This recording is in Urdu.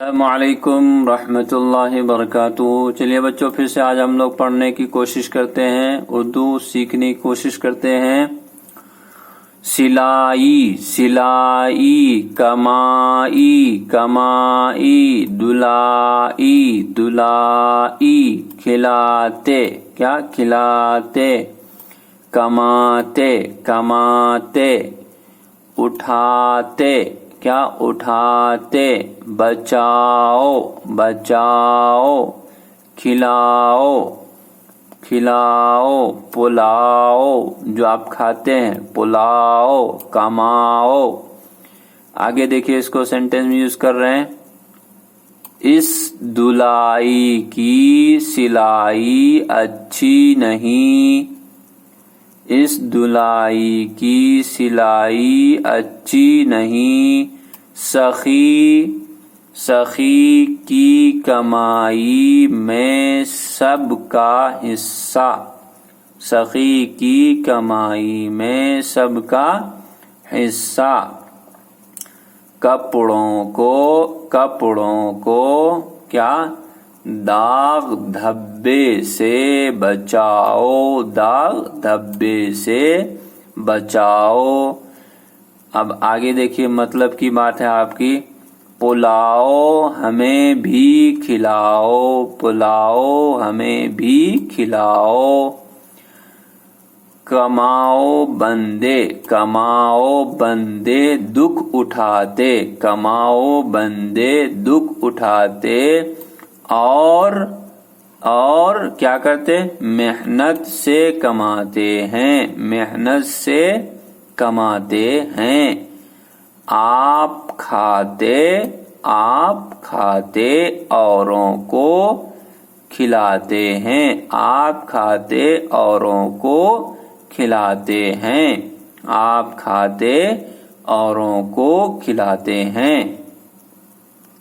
السلام علیکم رحمۃ اللہ وبرکاتہ۔ چلیے بچوں، پھر سے آج ہم لوگ پڑھنے کی کوشش کرتے ہیں، اردو سیکھنے کی کوشش کرتے ہیں۔ سلائی سلائی، کمائی کمائی، دلائی دلائی، کھلاتے کیا کھلاتے، کماتے کماتے، اٹھاتے کیا اٹھاتے، بچاؤ بچاؤ، کھلاؤ کھلاؤ، پلاؤ جو آپ کھاتے ہیں، پلاؤ، کماؤ۔ آگے دیکھیے، اس کو سینٹینس میں یوز کر رہے ہیں۔ اس دلائی کی سلائی اچھی نہیں، اس دلائی کی سلائی اچھی نہیں، سخی سخی کی کمائی میں سب کا حصہ، سخی کی کمائی میں سب کا حصہ۔ کپڑوں کو کیا داغ دھبے سے بچاؤ، داغ دھبے سے بچاؤ۔ اب آگے دیکھیے، مطلب کی بات ہے آپ کی، پلاؤ ہمیں بھی کھلاؤ، پلاؤ ہمیں بھی کھلاؤ۔ کماؤ بندے دکھ اٹھاتے، کماؤ بندے دکھ اٹھاتے، اور کیا کرتے، محنت سے کماتے ہیں، محنت سے کماتے ہیں۔ آپ کھاتے اوروں کو کھلاتے ہیں، آپ کھاتے اوروں کو کھلاتے ہیں، آپ کھاتے اوروں کو کھلاتے ہیں۔